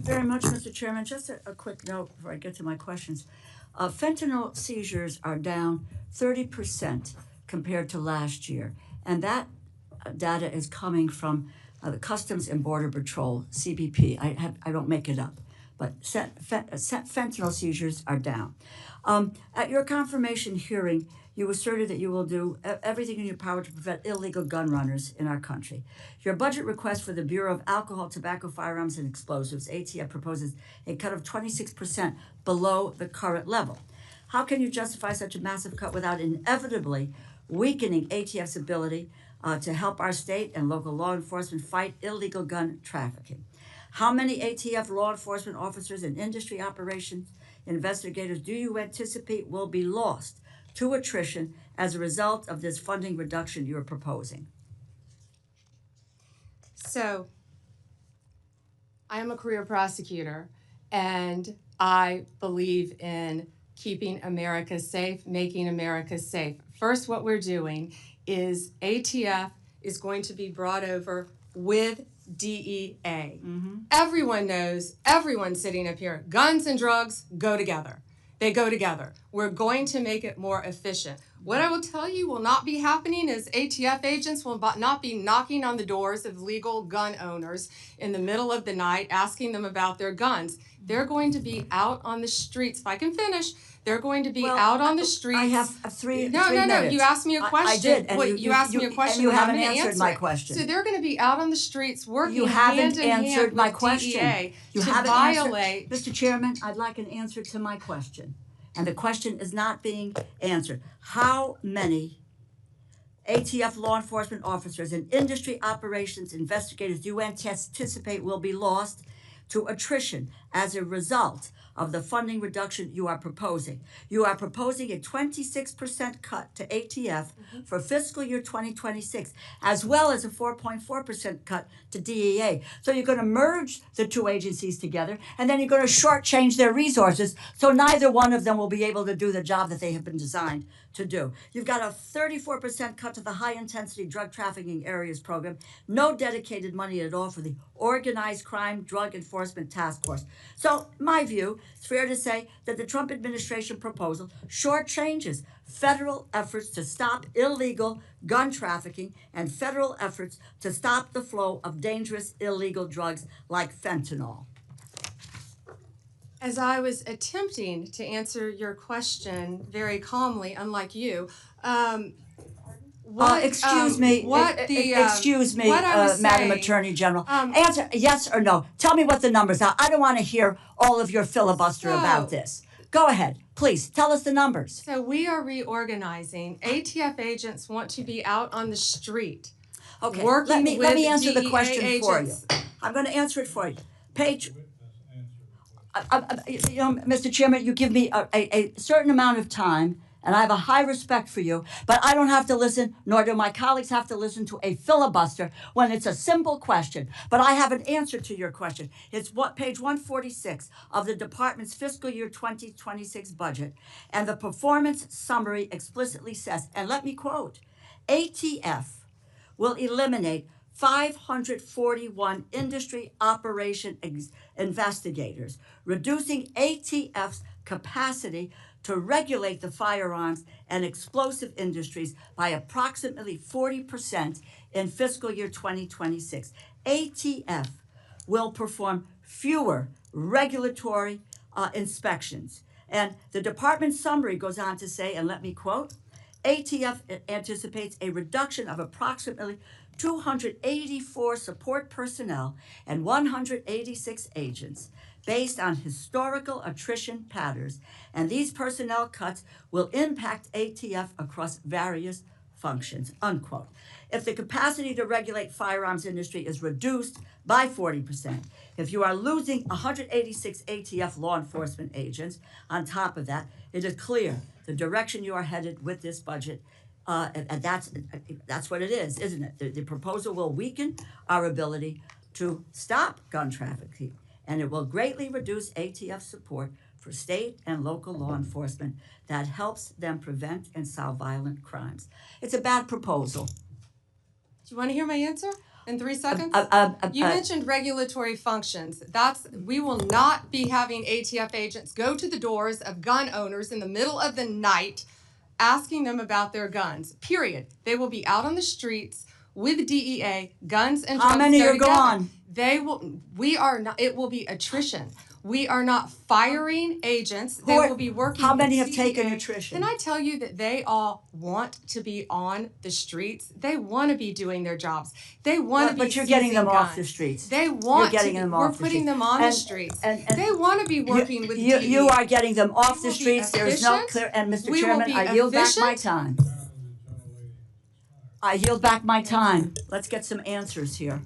very much, Mr. Chairman. Just a quick note before I get to my questions. Fentanyl seizures are down 30% compared to last year, and that data is coming from the Customs and Border Patrol, CBP. I don't make it up, but fentanyl seizures are down. At your confirmation hearing, you asserted that you will do everything in your power to prevent illegal gun runners in our country. Your budget request for the Bureau of Alcohol, Tobacco, Firearms, and Explosives, ATF, proposes a cut of 26% below the current level. How can you justify such a massive cut without inevitably weakening ATF's ability to help our state and local law enforcement fight illegal gun trafficking? How many ATF law enforcement officers and industry operations investigators do you anticipate will be lost to attrition as a result of this funding reduction you're proposing? So, I am a career prosecutor, and I believe in keeping America safe, making America safe. First, what we're doing is ATF is going to be brought over with DEA. Mm-hmm. Everyone knows, everyone sitting up here, guns and drugs go together. They go together. We're going to make it more efficient. What I will tell you will not be happening is ATF agents will not be knocking on the doors of legal gun owners in the middle of the night asking them about their guns. They're going to be out on the streets. If I can finish, they're going to be out on the streets. I have three No, minutes. you asked me a question. I did, and you asked me a question. And you haven't I'm answered my question. So they're going to be out on the streets working you haven't hand in hand answered my with question. DEA You to haven't violate. Mr. Chairman, I'd like an answer to my question. And the question is not being answered. How many ATF law enforcement officers and industry operations investigators do you anticipate will be lost to attrition as a result of the funding reduction you are proposing? You are proposing a 26% cut to ATF for fiscal year 2026, as well as a 4.4% cut to DEA. So you're going to merge the two agencies together, and then you're going to shortchange their resources, so neither one of them will be able to do the job that they have been designed to do. You've got a 34% cut to the high-intensity drug trafficking areas program, no dedicated money at all for the Organized Crime Drug Enforcement Task Force. So, my view, it's fair to say that the Trump administration proposal shortchanges federal efforts to stop illegal gun trafficking and federal efforts to stop the flow of dangerous illegal drugs like fentanyl. As I was attempting to answer your question very calmly, unlike you, excuse me, Madam Attorney General. Answer yes or no. Tell me what the numbers are. I don't want to hear all of your filibuster about this. Go ahead, please. Tell us the numbers. So we are reorganizing. ATF agents want to be out on the street. Okay, let me answer the question agents. for you. I'm going to answer it for you. Page. Mr. Chairman, you give me a certain amount of time, and I have a high respect for you, but I don't have to listen, nor do my colleagues have to listen to a filibuster when it's a simple question. But I have an answer to your question. It's page 146 of the department's fiscal year 2026 budget, and the performance summary explicitly says, and let me quote, ATF will eliminate 541 industry operation investigators, reducing ATF's capacity to regulate the firearms and explosive industries by approximately 40% in fiscal year 2026. ATF will perform fewer regulatory inspections. And the department summary goes on to say, and let me quote, ATF anticipates a reduction of approximately 284 support personnel and 186 agents based on historical attrition patterns, and these personnel cuts will impact ATF across various functions, unquote. If the capacity to regulate firearms industry is reduced by 40%, if you are losing 186 ATF law enforcement agents, on top of that, it is clear the direction you are headed with this budget, and that's what it is, isn't it? The proposal will weaken our ability to stop gun trafficking, and it will greatly reduce ATF support for state and local law enforcement that helps them prevent and solve violent crimes. It's a bad proposal. Do you want to hear my answer? In 3 seconds? You uh, mentioned regulatory functions. We will not be having ATF agents go to the doors of gun owners in the middle of the night asking them about their guns. Period. They will be out on the streets with DEA, guns and drugs. How many go are together. gone? It will be attrition. We are not firing agents. They will be working How with many have DEA. taken attrition? Can I tell you that they all want to be on the streets? They want to be doing their jobs. They want to be. But you're getting them guns. off the streets. They want you're getting to. them We're off the putting streets. them on the streets. And they want to be working with DEA. You are getting them off We the will be streets. There is no efficient. clear. And Mr. We will Chairman, be I yield back my efficient. time. I yield back my time. Let's get some answers here.